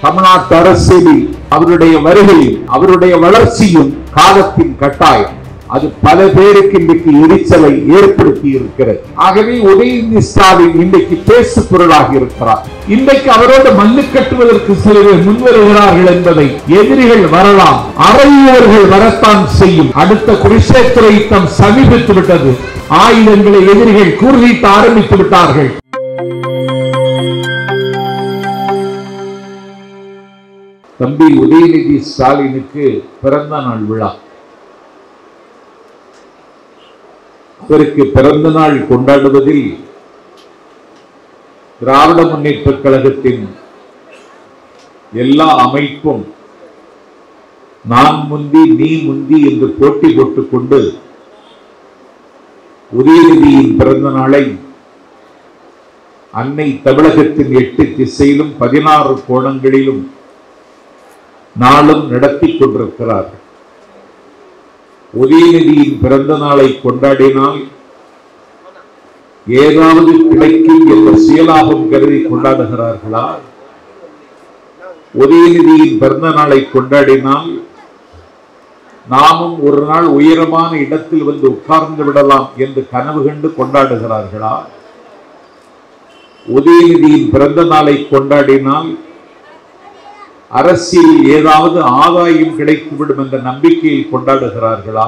தமிழ்நாட்டு அரசியலில் அவருடைய வருகையும் அவருடைய வளர்ச்சியும் காலத்தின் கட்டாயம். அது பல பேருக்கு இன்றைக்கு எரிச்சலை ஏற்படுத்தி இருக்கிறது. ஆகவே உதயநிதி ஸ்டாலின் இன்றைக்கு பேசு பொருளாக இருக்கிறார். இன்றைக்கு அவரோடு மல்லு கட்டுவதற்கு சிலர் முன்வருகிறார்கள் என்பதை எதிரிகள் வரலாம், அறையுவர்கள் வரத்தான் செய்யும். அடுத்த குருஷேத்திர யுத்தம் சமீபித்து விட்டது. ஆயுதங்களை எதிரிகள் கூர்வீட்ட ஆரம்பித்து விட்டார்கள். தம்பி உதயநிதி ஸ்டாலினுக்கு பிறந்த நாள் விழா. அவருக்கு பிறந்த நாள் கொண்டாடுவதில் திராவிட முன்னேற்ற கழகத்தின் எல்லா அமைப்பும் நான் முந்தி நீ முந்தி என்று போட்டி போட்டுக் கொண்டு உதயநிதியின் பிறந்த நாளை அன்னை தமிழகத்தின் 8 திசையிலும் 16 கோணங்களிலும் நாளும் நடத்தி கொண்டிருக்கிறார்கள். உதயநிதியின் பிறந்த நாளை கொண்டாடினால் ஏதாவது கிடைக்கும் என்ற சுயலாபம் கருதி கொண்டாடுகிறார்களா? உதயநிதியின் பிறந்த நாளை கொண்டாடினால் நாமும் ஒரு நாள் உயரமான இடத்தில் வந்து உட்கார்ந்து விடலாம் என்று கனவு கண்டு கொண்டாடுகிறார்களா? உதயநிதியின் பிறந்த நாளை கொண்டாடினால் அரசியல் ஏதாவது ஆதாயம் கிடைத்துவிடும் என்ற நம்பிக்கையில் கொண்டாடுகிறார்களா?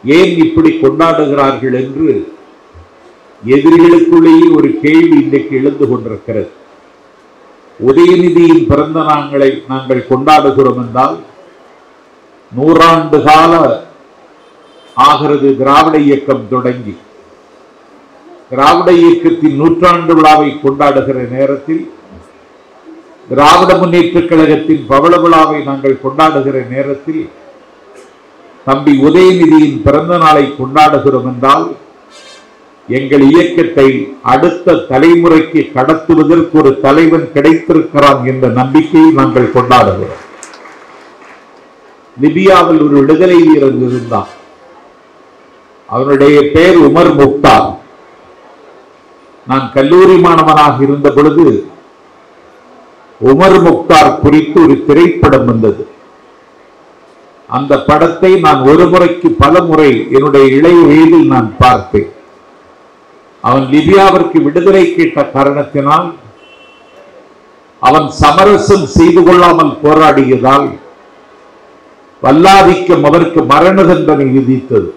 ஏன் இப்படி கொண்டாடுகிறார்கள் என்று எதிரிகளுக்குள்ளேயே ஒரு கேள்வி இன்றைக்கு எழுந்து கொண்டிருக்கிறது. உதயநிதியின் பிறந்த நாளை நாங்கள் கொண்டாடுகிறோம் என்றால் 100 ஆண்டு கால ஆகிறது திராவிட இயக்கம் தொடங்கி. திராவிட இயக்கத்தின் 100ஆண்டு விழாவை கொண்டாடுகிற நேரத்தில், திராவிட முன்னேற்ற கழகத்தின் பவள விழாவை நாங்கள் கொண்டாடுகிற நேரத்தில் தம்பி உதயநிதியின் பிறந்த நாளை கொண்டாடுகிறோம் என்றால் எங்கள் இயக்கத்தை அடுத்த தலைமுறைக்கு கடத்துவதற்கு ஒரு தலைவன் கிடைத்திருக்கிறான் என்ற நம்பிக்கையை நாங்கள் கொண்டாடுகிறோம். லிபியாவில் ஒரு விடுதலை வீரர் இருந்தார். அவனுடைய பெயர் உமர் முக்தார். நான் கல்லூரி மாணவனாக இருந்த பொழுது உமர் முக்தார் குறித்து ஒரு திரைப்படம் வந்தது. அந்த படத்தை நான் ஒரு முறைக்கு பல முறை என்னுடைய இளைய வயதில் நான் பார்த்தேன். அவன் லிபியாவிற்கு விடுதலை கேட்ட காரணத்தினால் அவன் சமரசம் செய்து கொள்ளாமல் போராடியதால் வல்லாதிக்கம் அவருக்கு மரண தண்டனை விதித்தது.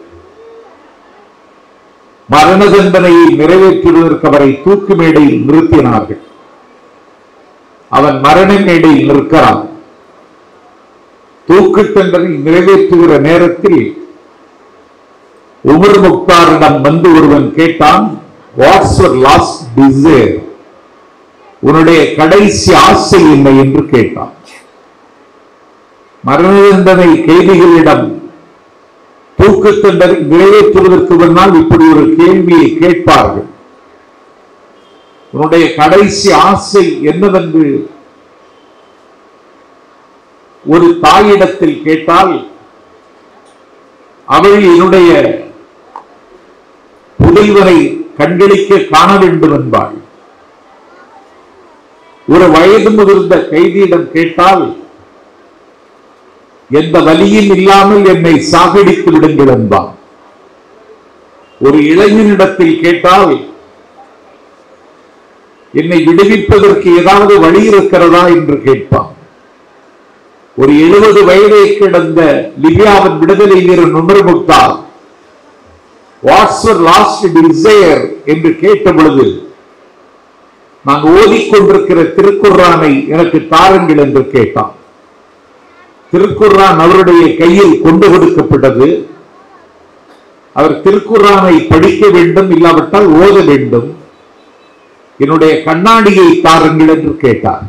மரண தண்டனையை நிறைவேற்றுவதற்கு அவரை தூக்கு மேடையில் நிறுத்தினார்கள். அவன் மரண மேடையில் நிற்கிறான். தூக்கு தண்டனை நிறைவேற்றுகிற நேரத்தில் உமர் முக்தாரிடம் வந்து ஒருவன் கேட்டான், வாட்ஸ் யுவர் லாஸ்ட் டிசைர், உன்னுடைய கடைசி ஆசை என்ன என்று கேட்டான். மரண தண்டனை கைதிகளிடம் தூக்கு தண்டனை நிறைவேற்றுவதற்கு முன்னால் இப்படி ஒரு கேள்வியை கேட்பார்கள். உன்னுடைய கடைசி ஆசை என்னவென்று ஒரு தாயிடத்தில் கேட்டால் அவள் என்னுடைய புதல்வரை கண்களிக்க காண வேண்டும் என்பாள். ஒரு வயது முதிர்ந்த கைதியிடம் கேட்டால் எந்த வலியும் இல்லாமல் என்னை சாகடித்து விடுங்கள் என்பான். ஒரு இளைஞனிடத்தில் கேட்டால் என்னை விடுவிப்பதற்கு ஏதாவது வழி இருக்கிறதா என்று கேட்பான். ஒரு 70 வயதை கிடந்த லிபியாவின் விடுதலை வீரன் Omar Mukhtar what's your last desire என்று கேட்ட பொழுது, நாங்கள் ஓதிக்கொண்டிருக்கிற திருக்குர்ஆனை எனக்கு தாருங்கள் என்று கேட்டான். திருக்குர்ஆன் அவருடைய கையில் கொண்டு கொடுக்கப்பட்டது. அவர் திருக்குர்ஆனை படிக்க வேண்டும், இல்லாவிட்டால் ஓத வேண்டும். என்னுடைய கண்ணாடியை தாருங்கள் என்று கேட்டார்.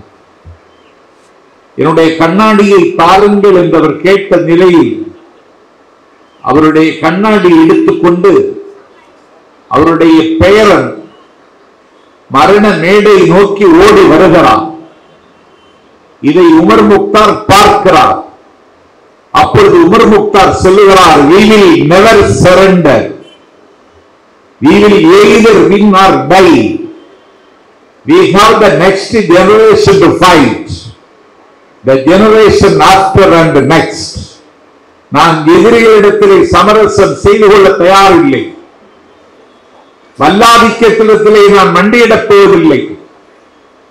என்னுடைய கண்ணாடியை தாருங்கள் என்று அவர் கேட்ட நிலையில் அவருடைய கண்ணாடி எடுத்துக்கொண்டு அவருடைய பெயரன் மரண மேடை நோக்கி ஓடி வருகிறார். இதை உமர் முக்தார் பார்க்கிறார். அப்பொழுது உமர் முக்தார் சொல்லுகிறார், we will never surrender, we will either win or die, we have the next generation to fight. the generation after and next. நான் எதிரிகளிடத்திலே சமரசம் செய்து கொள்ள தயாரில்லை. வல்லாதிக்கத்திலே நான் மண்டியிடப் போவதில்லை.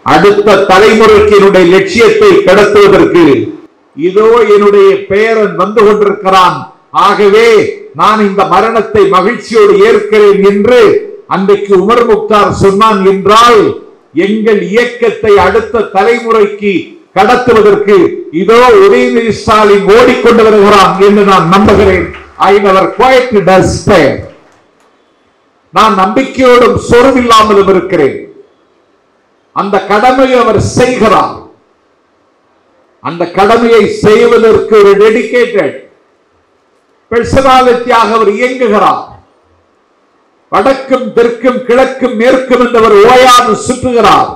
அடுத்த தலைமுறைக்கு என்னுடைய லட்சியத்தை கடத்துவதற்கு இதோ என்னுடைய பேரன் வந்து கொண்டிருக்கிறான். ஆகவே நான் இந்த மரணத்தை மகிழ்ச்சியோடு ஏற்கிறேன் என்று அன்றைக்கு உமர் முக்தார் சொன்னான் என்றால், எங்கள் இயக்கத்தை அடுத்த தலைமுறைக்கு கடத்துவதற்கு இதோ உதயநிதி ஸ்டாலின் ஓடிக்கொண்டு வருகிறான் என்று நான் நம்புகிறேன். I never quite despair. நான் நம்பிக்கையோடும் சோர்வில்லாமலும் இருக்கிறேன். அந்த கடமையை அவர் செய்கிறார். அந்த கடமையை செய்வதற்கு ஒரு டெடிகேட்டட் பர்சனாலிட்டியாக அவர் இயங்குகிறார். வடக்கும் தெற்கும் கிழக்கும் மேற்கும் என்று அவர் ஓயாது சுற்றுகிறார்.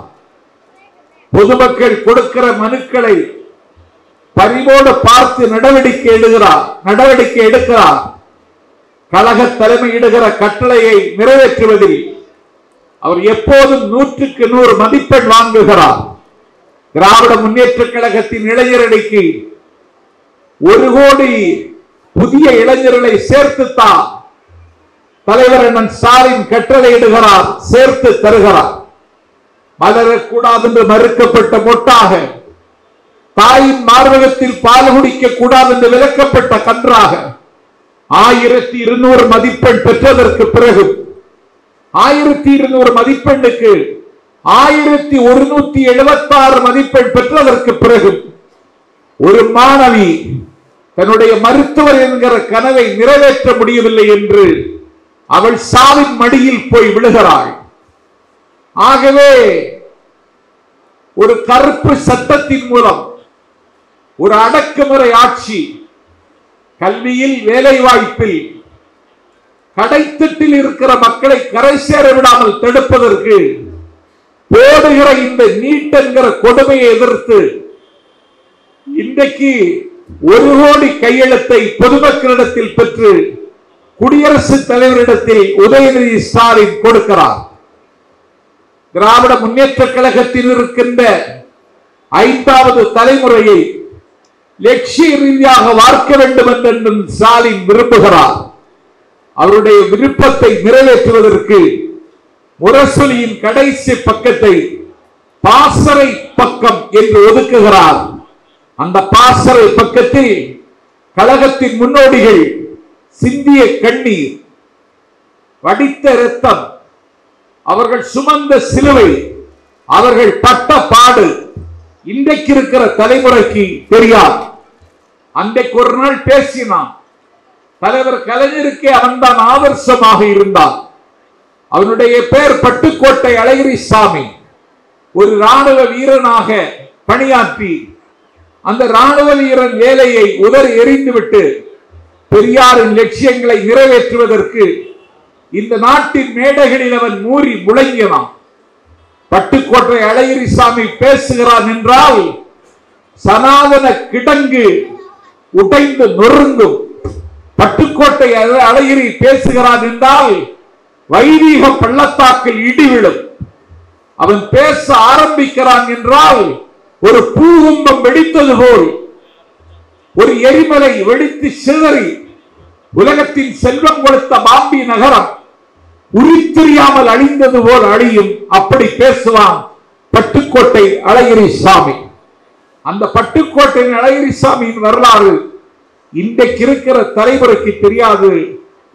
பொதுமக்கள் கொடுக்கிற மனுக்களை பரிவோடு பார்த்து நடவடிக்கை எடுக்கிறார். கழக தலைமையிடுகிற கட்டளையை நிறைவேற்றுவதில் அவர் எப்போதும் 100க்கு 100 மதிப்பெண் வாங்குகிறார். திராவிட முன்னேற்ற கழகத்தின் இளைஞரணிக்கு 1 கோடி புதிய இளைஞர்களை சேர்த்துத்தான் தலைவர் அண்ணன் ஸ்டாலின் கட்டளையிடுகிறார், சேர்த்து தருகிறார். மலரக்கூடாது என்று மறுக்கப்பட்ட மொட்டாக, தாயின் மார்பகத்தில் பால் குடிக்க கூடாது என்று விலக்கப்பட்ட கன்றாக 1200 மதிப்பெண் பெற்றதற்கு பிறகு 1200 மதிப்பெண்ணுக்கு 1176 மதிப்பெண் பெற்றதற்கு பிறகு ஒரு மாணவி தன்னுடைய மருத்துவர் என்கிற கனவை நிறைவேற்ற முடியவில்லை என்று அவள் சாவின் மடியில் போய் விழுகிறாள். ஆகவே ஒரு கருப்பு சட்டத்தின் மூலம் ஒரு அடக்குமுறை ஆட்சி கல்வியில், வேலை வாய்ப்பில், கடைத்தட்டில் இருக்கிற மக்களை கரை சேர விடாமல் தடுப்பதற்கு போடுகிற இந்த நீட் என்கிற கொடுமையை எதிர்த்து இன்றைக்கு 1 கோடி கையெழுத்தை பொதுமக்களிடத்தில் பெற்று குடியரசுத் தலைவரிடத்தில் உதயநிதி ஸ்டாலின் கொடுக்கிறார். திராவிட முன்னேற்ற கழகத்தில் இருக்கின்ற 5வது தலைமுறையை லட்சிய ரீதியாக வார்க்க வேண்டும் என்று ஸ்டாலின் விரும்புகிறார். அவருடைய விருப்பத்தை நிறைவேற்றுவதற்கு முரசொலியின் கடைசி பக்கத்தை பாசறை பக்கம் என்று ஒதுக்குகிறார். அந்த பாசறை பக்கத்தில் கழகத்தின் முன்னோடிகள் சிந்திய கண்ணீர், வடித்த இரத்தம், அவர்கள் சுமந்த சிலுவை, அவர்கள் பட்ட பாடு இன்றைக்கு இருக்கிற தலைமுறைக்கு தெரியாது. அன்றைக்கு ஒரு நாள் பேசினான் தலைவர் கலைஞருக்கே அவன்தான் ஆதர்சமாக இருந்தான். அவனுடைய பெயர் பட்டுக்கோட்டை அழகிரிசாமி. ஒரு ராணுவ வீரனாக பணியாற்றி அந்த ராணுவ வீரன் வேலையை உதறி எறிந்துவிட்டு பெரியாரின் லட்சியங்களை நிறைவேற்றுவதற்கு இந்த நாட்டின் மேடைகளில் அவன் மூறி முழங்கினான். பட்டுக்கோட்டை அழகிரிசாமி பேசுகிறான் என்றால் சனாதன கிடங்கு உடைந்து நொறுங்கும். பட்டுக்கோட்டை அழகிரி பேசுகிறான் என்றால் வைதீக பள்ளத்தாக்கில் இடி விழும். அவன் பேச ஆரம்பிக்கிறான் என்றால் ஒரு பூகும்பம் வெடித்தது போல், ஒரு எரிமலை வெடித்து சிதறி உலகத்தின் செல்வம் கொடுத்த பாம்பி நகரம் உரித்தெரியாமல் அழிந்தது போல் அழியும். அப்படி பேசுவான் பட்டுக்கோட்டை அழகிரிசாமி. அந்த பட்டுக்கோட்டை அழகிரிசாமியின் வரலாறு இன்றைக்கு இருக்கிற தலைமுறைக்கு தெரியாது.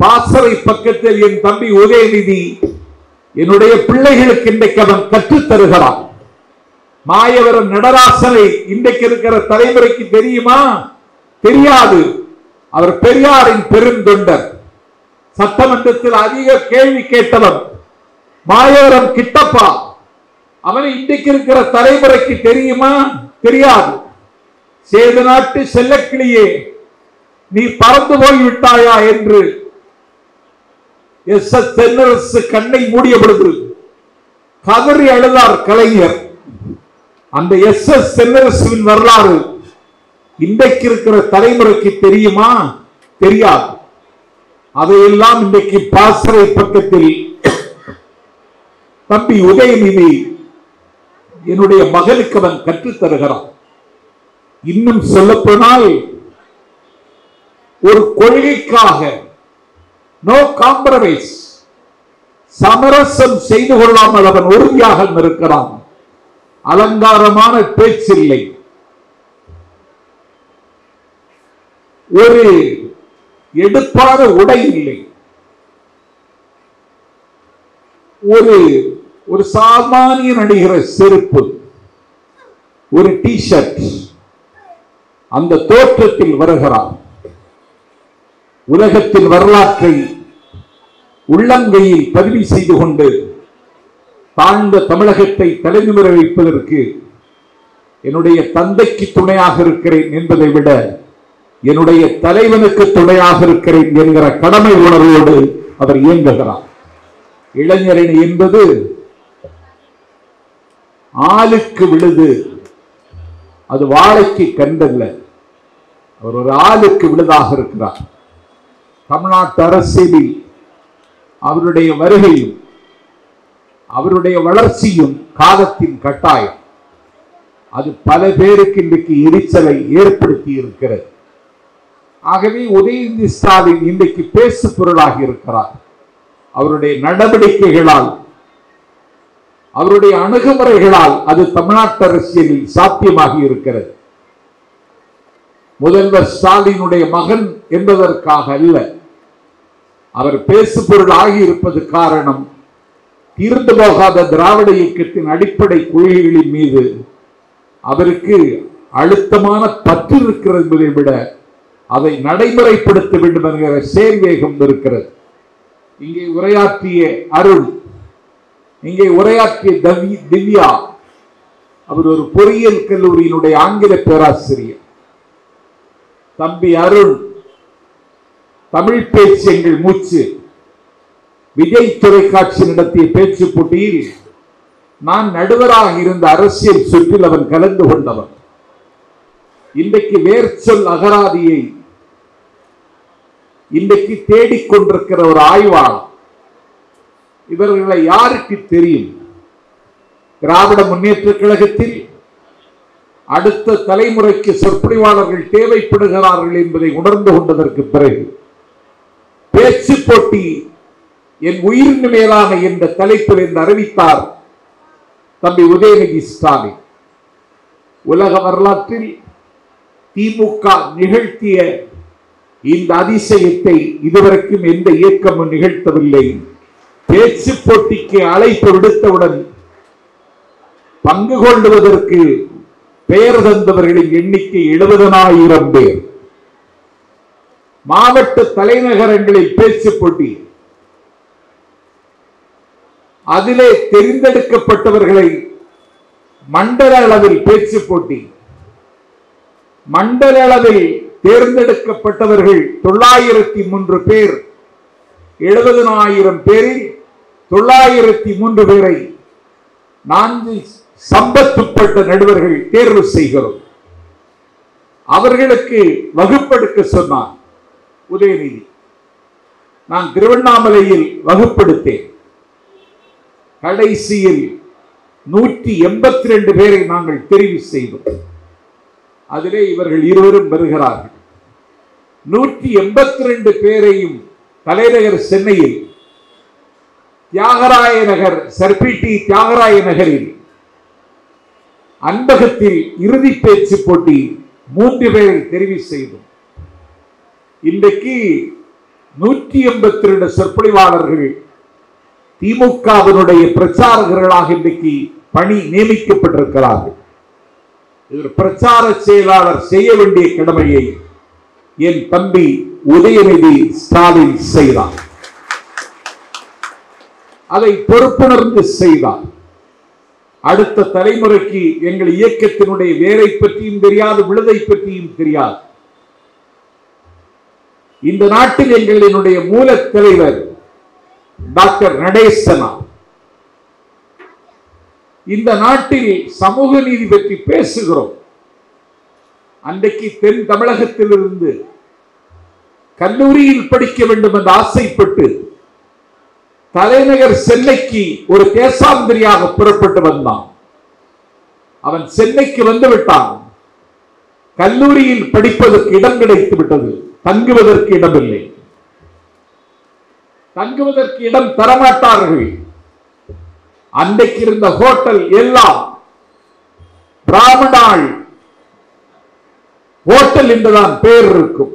பாசறை பக்கத்தில் என் தம்பி உதயநிதி என்னுடைய பிள்ளைகளுக்கு இன்றைக்கு அவன் கற்றுத் தருகிறான். மாயவரம் நடராசனை இன்றைக்கு இருக்கிற தலைமுறைக்கு தெரியுமா? தெரியாது. அவர் பெரியாரின் பெருந்தொண்டர், சட்டமன்றத்தில் அதிக கேள்வி கேட்டவன். மாயவரம் கிட்டப்பா அவனை இன்றைக்கு இருக்கிற தலைமுறைக்கு தெரியுமா? தெரியாது. சேது நாட்டு செல்லக்கிளியே நீ பறந்து போய் விட்டாயா என்று தென்னரசு கண்ணை மூடிய பொழுது கதறி அழுதார் கலைஞர். அந்த தென்னரசுவின் வரலாறு இன்றைக்கு இருக்கிற தலைமுறைக்கு தெரியுமா? தெரியாது. அதையெல்லாம் இன்றைக்கு பாசறை பக்கத்தில் தம்பி உதயநிதி என்னுடைய மகனுக்கு அவன் கற்றுத் தருகிறான். இன்னும் சொல்லப்போனால் ஒரு கொள்கைக்காக நோ காம்ப்ரமைஸ், சமரசம் செய்து கொள்ளாமல் அவன் உறுதியாக இருக்கிறான். அலங்காரமான பேச்சில்லை, ஒரு எடுப்பான உடை இல்லை, ஒரு சாமானியன் அணிகிற செருப்பு, ஒரு டி ஷர்ட், அந்த தோற்றத்தில் வருகிறார். உலகத்தின் வரலாற்றை உள்ளங்கையில் பதிவு செய்து கொண்டு தாழ்ந்த தமிழகத்தை தலைநிமிர வைப்பதற்கு என்னுடைய தந்தைக்கு துணையாக இருக்கிறேன் என்பதை விட என்னுடைய தலைவனுக்கு துணையாக இருக்கிறேன் என்கிற கடமை உணர்வோடு அவர் இயங்குகிறார். இளைஞரணி என்பது ஆளுக்கு விழுது, அது வாழைக்கு கண்டல்ல. அவர் ஒரு ஆளுக்கு விழுதாக இருக்கிறார். தமிழ்நாட்டு அரசியலில் அவருடைய வருகையும் அவருடைய வளர்ச்சியும் காலத்தின் கட்டாயம். அது பல பேருக்கு இன்றைக்கு எரிச்சலை ஏற்படுத்தி இருக்கிறது. ஆகவே உதயநிதி ஸ்டாலின் இன்றைக்கு பேசு பொருளாகி இருக்கிறார். அவருடைய நடவடிக்கைகளால், அவருடைய அணுகுமுறைகளால் அது தமிழ்நாட்டு அரசியலில் சாத்தியமாகி இருக்கிறது. முதல்வர் ஸ்டாலினுடைய மகன் என்பதற்காக அல்ல, அவர் பேசு பொருள் ஆகி இருப்பது காரணம் தீர்ந்து போகாத திராவிட இயக்கத்தின் அடிப்படை கொள்கைகளின் மீது அவருக்கு அழுத்தமான பற்று இருக்கிறது என்பதை விட அதை நடைமுறைப்படுத்த வேண்டும் என்கிற சேர்வேகம் இருக்கிறது. இங்கே உரையாற்றிய அருள், இங்கே உரையாற்றிய திவ்யா, அவர் ஒரு பொறியியல் கல்லூரியினுடைய ஆங்கில பேராசிரியர். தம்பி அருண், தமிழ் பேச்சு எங்கள் மூச்சு, விஜய் தொலைக்காட்சி நடத்திய பேச்சு போட்டியில் நான் நடுவராக இருந்த அரசியல் சுற்றில் அவன் கலந்து கொண்டவன். இன்றைக்கு வேர்ச்சொல் அகராதியை இன்றைக்கு தேடிக்கொண்டிருக்கிற ஒரு ஆய்வாளர். இவர்களை யாருக்கு தெரியும்? திராவிட முன்னேற்ற கழகத்தில் அடுத்த தலைமுறைக்கு சொற்பொழிவாளர்கள் தேவைப்படுகிறார்கள் என்பதை உணர்ந்து கொண்டதற்கு பிறகு பேச்சு போட்டி என் உயிரின் மேலான என்ற தலைப்பில் என்று அறிவித்தார் தம்பி உதயநிதி ஸ்டாலின். உலக வரலாற்றில் திமுக நிகழ்த்திய இந்த அதிசயத்தை இதுவரைக்கும் எந்த இயக்கமும் நிகழ்த்தவில்லை. பேச்சு போட்டிக்கு அழைப்பு விடுத்தவுடன் பங்கு கொள்வதற்கு பெயர் தந்தவர்களின் எண்ணிக்கை 70,000 பேர். மாவட்ட தலைநகரங்களில் பேச்சு போட்டி, அதிலே தெரிந்தெடுக்கப்பட்டவர்களை மண்டல அளவில் பேச்சு போட்டி, மண்டல அளவில் தேர்ந்தெடுக்கப்பட்டவர்கள் 903 பேர். 70,000 பேரில் 903 பேரை 4 சம்பத்துப்பட்ட நடுவர்கள் தேர்வு செய்கிறோம். அவர்களுக்கு வகுப்பெடுக்க சொன்னார் உதயநிதி. நான் திருவண்ணாமலையில் வகுப்பெடுத்தேன். கடைசியில் 182 பேரை நாங்கள் தெரிவு செய்தோம். அதிலே இவர்கள் இருவரும் வருகிறார்கள். 182 பேரையும் தலைநகர் சென்னையில் தியாகராய நகர், சர்பிட்டி தியாகராய நகரில் அன்பகத்தில் இறுதி பேச்சு போட்டி 3 பேரை தெரிவு செய்தோம். இன்றைக்கு 182 சொற்பொழிவாளர்கள் திமுகவினுடைய பிரச்சாரகர்களாக இன்றைக்கு பணி நியமிக்கப்பட்டிருக்கிறார்கள். பிரச்சார செயலாளர் செய்ய வேண்டிய கடமையை என் தம்பி உதயநிதி ஸ்டாலின் செய்தார். அதை பொறுப்புணர்ந்து செய்தார். அடுத்த தலைமுறைக்கு எங்கள் இயக்கத்தினுடைய வேரை பற்றியும் தெரியாது, விழுதை பற்றியும் தெரியாது. இந்த நாட்டில் எங்களினுடைய மூல தலைவர் டாக்டர் நடேசனா இந்த நாட்டில் சமூக நீதி பற்றி பேசுகிறோம். அன்றைக்கு தென் தமிழகத்திலிருந்து கல்லூரியில் படிக்க வேண்டும் என்று ஆசைப்பட்டு தலைநகர் சென்னைக்கு ஒரு தேசாந்திரியாக புறப்பட்டு வந்தான். அவன் சென்னைக்கு வந்து விட்டான். கல்லூரியில் படிப்பதற்கு இடம் கிடைத்து விட்டது, தங்குவதற்கு இடமில்லை. தங்குவதற்கு இடம் தரமாட்டார்கள். அன்றைக்கு இருந்த ஹோட்டல் எல்லாம் பிராமணாள் ஹோட்டல் என்றுதான் பெயர் இருக்கும்.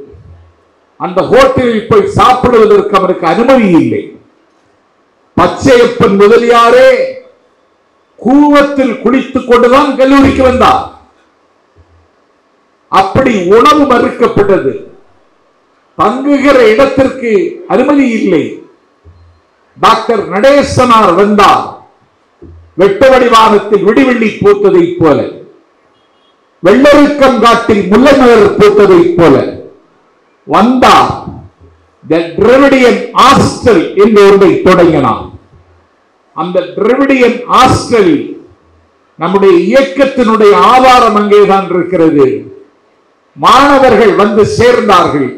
அந்த ஹோட்டலில் போய் சாப்பிடுவதற்கு அவருக்கு அனுமதி இல்லை. பச்சையப்பன் முதலியாரே கூவத்தில் குளித்துக் கொண்டுதான் கல்லூரிக்கு வந்தார். அப்படி உணவு மறுக்கப்பட்டது. தங்குகிற இடத்திற்கு அனுமதி இல்லை. டாக்டர் நடேசனார் வந்தார். வெட்ட வடிவானத்தில் விடிவெள்ளி பூத்ததை போல, வெள்ளருக்கம் காட்டில் முல்லை மலர் பூத்ததை போல வந்தார். திராவிடியன் ஹாஸ்டல் என்று ஒன்றை தொடங்கினார். அந்த திராவிடியன் ஹாஸ்டலில் நம்முடைய இயக்கத்தினுடைய ஆதாரம் அங்கேதான் இருக்கிறது. மாணவர்கள் வந்து சேர்ந்தார்கள்.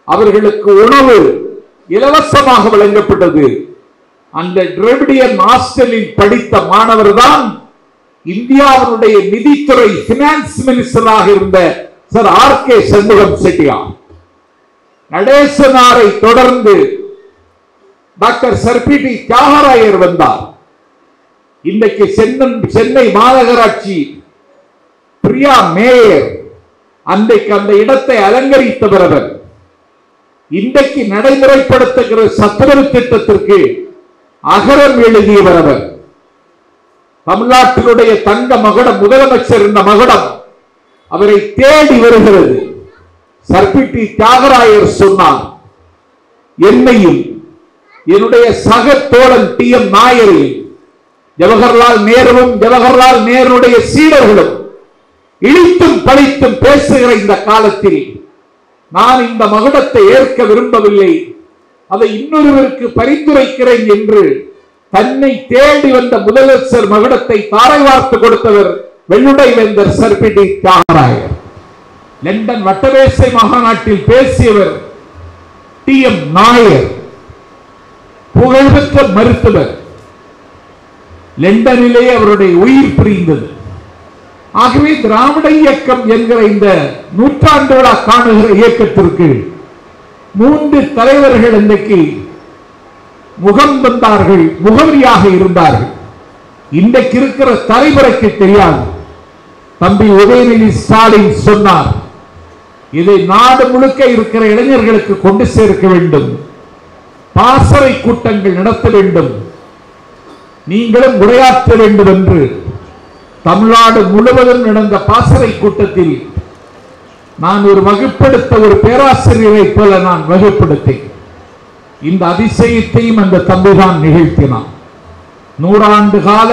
அவர்களுக்கு உணவு இலவசமாக வழங்கப்பட்டது. அந்த திராவிடியன் ஹாஸ்டலில் படித்த மாணவர் தான் இந்தியாவினுடைய நிதித்துறை பினான்ஸ் மினிஸ்டராக இருந்த சர் ஆர்.கே. சண்முகம் செட்டியார். நடேசனாரை தொடர்ந்து டாக்டர் சர்பிடி தியாகராயர் வந்தார். இன்றைக்கு சென்னை மாநகராட்சி பிரியா மேயர். அன்றைக்கு அந்த இடத்தை அலங்கரித்தவர் அவர். இன்றைக்கு நடைமுறைப்படுத்துகிற சத்துணவு திட்டத்திற்கு அகரம் எழுதியவர் அவர். தமிழ்நாட்டினுடைய தங்க மகுடம், முதலமைச்சர் இந்த மகுடம் அவரை தேடி வருகிறது. சர்பிடி தியாகராயர் சொன்னார், என்னையும் என்னுடைய சக தோழன் டி.எம். நாயரையும் ஜவஹர்லால் நேருவும் ஜவஹர்லால் நேருடைய சீடர்களும் இழித்தும் பழித்தும் பேசுகிற இந்த காலத்தில் நான் இந்த மகுடத்தை ஏற்க விரும்பவில்லை, அதை இன்னொருவருக்கு பரிந்துரைக்கிறேன் என்று தன்னை தேடி வந்த முதலமைச்சர் மகுடத்தை தாரை வார்த்து கொடுத்தவர் வெள்ளுடை வேந்தர் சர்பிடி தியாகராயர். லண்டன் வட்டமேசை மாநாட்டில் பேசியவர் டி.எம். நாயர், புகழ்பெற்ற மருத்துவர். லண்டனிலே அவருடைய உயிர் பிரிந்தது. ஆகவே திராவிட இயக்கம் என்கிற இந்த நூற்றாண்டு விழா காணுகிற இயக்கத்திற்கு 3 தலைவர்கள் இன்றைக்கு முகம் தந்தார்கள், முகவரியாக இருந்தார்கள். இன்றைக்கு இருக்கிற தலைமுறைக்கு தெரியாது. தம்பி உதயநிதி ஸ்டாலின் சொன்னார், இதை நாடு முழுக்க இருக்கிற இளைஞர்களுக்கு கொண்டு சேர்க்க வேண்டும், பாசறை கூட்டங்கள் நடத்த வேண்டும், நீங்களும் உரையாற்ற வேண்டும் என்று தமிழ்நாடு முழுவதும் நடந்த பாசறை கூட்டத்தில் நான் ஒரு வகுப்படுத்த ஒரு பேராசிரியரை போல நான் வகுப்படுத்தேன். இந்த அதிசயத்தையும் அந்த தம்பிதான் நிகழ்த்தினான். 100 ஆண்டு கால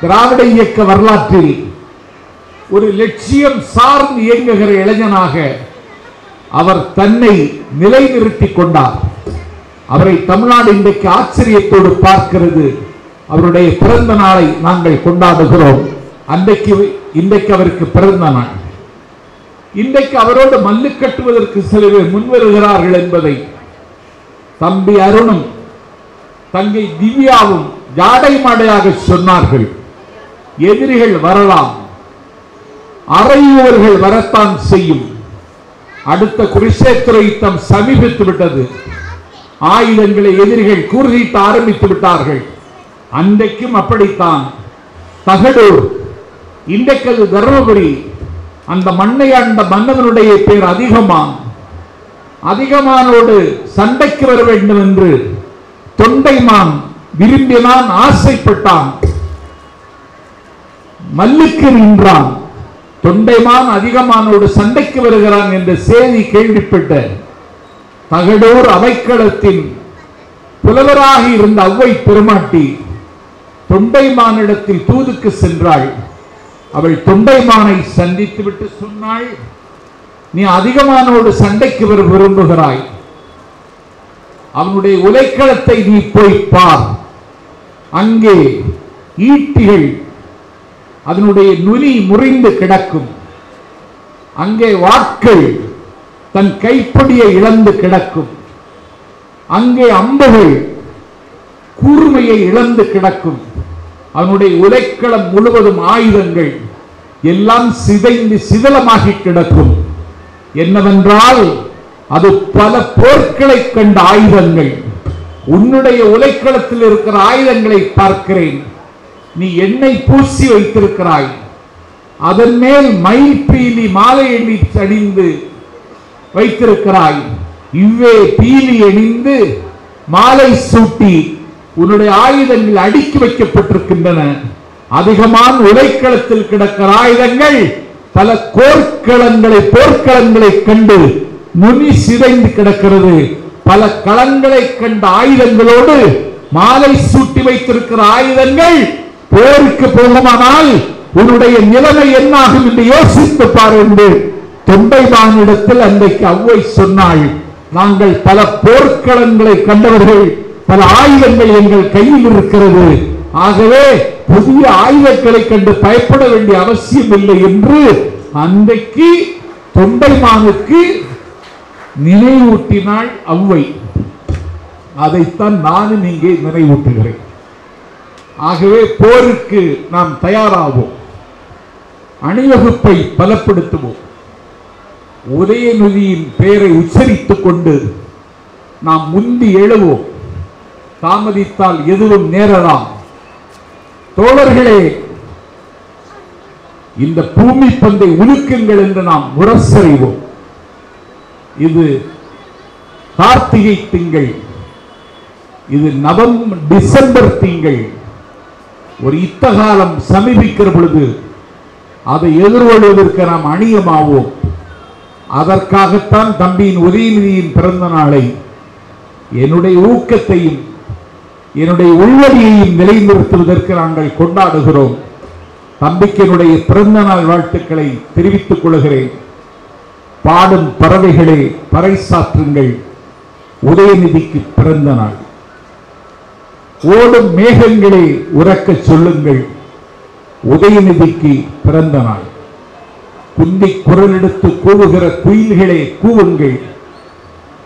திராவிட இயக்க வரலாற்றில் ஒரு லட்சியம் சார்ந்து இயங்குகிற இளைஞனாக அவர் தன்னை நிலைநிறுத்திக் கொண்டார். அவரை தமிழ்நாடு இன்றைக்கு ஆச்சரியத்தோடு பார்க்கிறது. அவருடைய பிறந்த நாளை நாங்கள் கொண்டாடுகிறோம். இன்றைக்கு அவருக்கு பிறந்த நாள். இன்றைக்கு அவரோடு மல்லு கட்டுவதற்கு சில பேர் முன்வருகிறார்கள் என்பதை தம்பி அருணும் தங்கை திவ்யாவும் ஜாடை மாடையாக சொன்னார்கள். எதிரிகள் வரலாம், அறையுவர்கள் வரத்தான் செய்யும். அடுத்த குருஷேத்திர யுத்தம் சமீபித்து விட்டது. ஆயுதங்களை எதிரிகள் கூர்தீட்ட ஆரம்பித்து விட்டார்கள். அன்றைக்கும் அப்படித்தான். தகடூர், இன்றைக்கு அது தர்மபுரி. அந்த மண்ணை ஆண்ட மன்னவனுடைய பேர் அதிகமானோடு சண்டைக்கு வர வேண்டும் என்று தொண்டைமான் விரும்பினான், ஆசைப்பட்டான், மல்லுக்கு நின்றான். தொண்டைமான் அதிகமானோடு சண்டைக்கு வருகிறான் என்ற செய்தி கேள்விப்பட்ட தகடூர் அவைக்களத்தின் புலவராக இருந்த அவ்வை பெருமாட்டி தொண்டைமானிடத்தில் தூதுக்கு சென்றாள். அவள் தொண்டைமானை சந்தித்து விட்டு சொன்னாள், நீ அதிகமானோடு சண்டைக்கு வர விரும்புகிறாய், அவனுடைய உலைக்களத்தை நீ போய் பார். அங்கே ஈட்டிகள் அதனுடைய நுனி முறிந்து கிடக்கும். அங்கே வாட்கள் தன் கைப்படியை இழந்து கிடக்கும். அங்கே அம்புகள் கூர்மையை இழந்து கிடக்கும். அவனுடைய உலைக்களம் முழுவதும் ஆயுதங்கள். எல்லாம் சிதைந்து சிதலமாகி கிடக்கும். என்னவென்றால் அது பல போர்க்களை கண்ட ஆயுதங்கள். உன்னுடைய உலைக்களத்தில் இருக்கிற ஆயுதங்களை பார்க்கிறேன். நீ எண்ணெய் பூசி வைத்திருக்கிறாய், அதன் மேல் மயில்பீலி மாலை எண்ணி அணிந்து வைத்திருக்கிறாய். இவ்வே பீலி அணிந்து மாலை சூட்டி உன்னுடைய ஆயுதங்கள் அடுக்கி வைக்கப்பட்டிருக்கின்றன. அதிகமான உலைக்களத்தில் கிடக்கிற ஆயுதங்கள் பல போர்க்களங்களை கண்டு நுனி சிதைந்து கிடக்கிறது. பல களங்களை கண்ட ஆயுதங்களோடு மாலை சூட்டி வைத்திருக்கிற ஆயுதங்கள் போருக்கு போகுமானால் உன்னுடைய நிலைமை என்னாகும் என்று யோசித்து பார் என்று தொண்டைமானிடத்தில் அன்றைக்கு அவ்வை சொன்னாள். நாங்கள் பல போர்க்களங்களை கண்டவர்கள், பல ஆயுதங்கள் எங்கள் கையில் இருக்கிறது. ஆகவே புதிய ஆயுதங்களை கண்டு பயப்பட வேண்டிய அவசியம் இல்லை என்று அன்றைக்கு தொண்டைமானுக்கு நினைவூட்டினாள் அவ்வை. அதைத்தான் நானும் இங்கே நினைவூட்டுகிறேன். ஆகவே போருக்கு நாம் தயாராவோம், அணிவகுப்பை பலப்படுத்துவோம், உதயநிதியின் பெயரை உச்சரித்துக் கொண்டு நாம் முந்தி எழுவோம். தாமதித்தால் எதுவும் நேரலாம். தோழர்களே, இந்த பூமி பந்தை உலுக்குங்கள் என்று நாம் முரசறிவோம். இது கார்த்திகை திங்கள், இது டிசம்பர் திங்கள். ஒரு யுத்தகாலம் சமீபிக்கிற பொழுது அதை எதிர்கொள்வதற்கு நாம் அணியமாவோம். அதற்காகத்தான் தம்பியின் உதயநிதியின் பிறந்த நாளை என்னுடைய ஊக்கத்தையும் என்னுடைய உள்வழியையும் நிலைநிறுத்துவதற்கு நாங்கள் கொண்டாடுகிறோம். தம்பிக்கு என்னுடைய பிறந்த நாள் வாழ்த்துக்களை தெரிவித்துக் கொள்கிறேன். பாடும் பறவைகளே பறைசாற்றுங்கள், உதயநிதிக்கு பிறந்த நாள். ஓடும் மேகங்களே உறக்க சொல்லுங்கள், உதயநிதிக்கு பிறந்த நாள். குந்தி குரல் எடுத்து கூவுகிற குயில்களே கூவுங்கள்,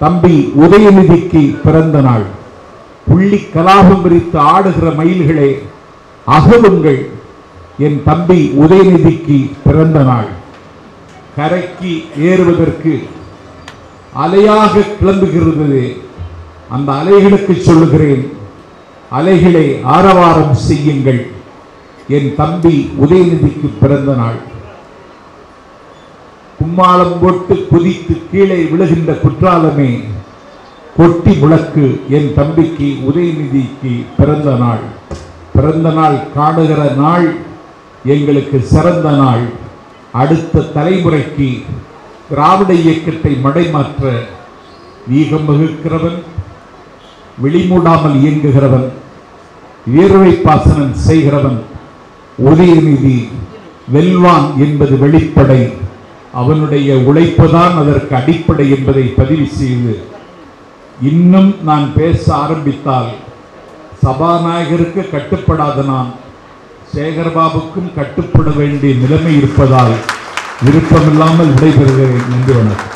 தம்பி உதயநிதிக்கு பிறந்த நாள். புள்ளி கலாபம் விரித்து ஆடுகிற மயில்களே அகவுங்கள், என் தம்பி உதயநிதிக்கு பிறந்த நாள். கரைக்கு ஏறுவதற்கு அலையாக கிளம்புகிறது. அந்த அலைகளுக்கு சொல்லுகிறேன், அலைகளை ஆரவாரம் செய்யுங்கள், என் தம்பி உதயநிதிக்கு பிறந்த நாள். கும்மாளம் போட்டு குதித்து கீழே விழுகின்ற குற்றாலமே கொட்டி முழக்கு, என் தம்பிக்கு உதயநிதிக்கு பிறந்த நாள். பிறந்த நாள் காணுகிற நாள் எங்களுக்கு சிறந்த நாள். அடுத்த தலைமுறைக்கு திராவிட இயக்கத்தை மடைமாற்ற வீகம் வகுக்கிறவன், விழிமூடாமல் இயங்குகிறவன், வீரவை பாசனம் செய்கிறவன் உதயநிதி வெல்வான் என்பது வெளிப்படை. அவனுடைய உழைப்புதான் அதற்கு அடிப்படை என்பதை பதிவு செய்து, இன்னும் நான் பேச ஆரம்பித்தால் சபாநாயகருக்கு கட்டுப்படாத நான் சேகர்பாபுக்கும் கட்டுப்பட வேண்டிய நிலைமை இருப்பதால் விருப்பமில்லாமல் விடைபெறுகிறேன். நன்றி, வணக்கம்.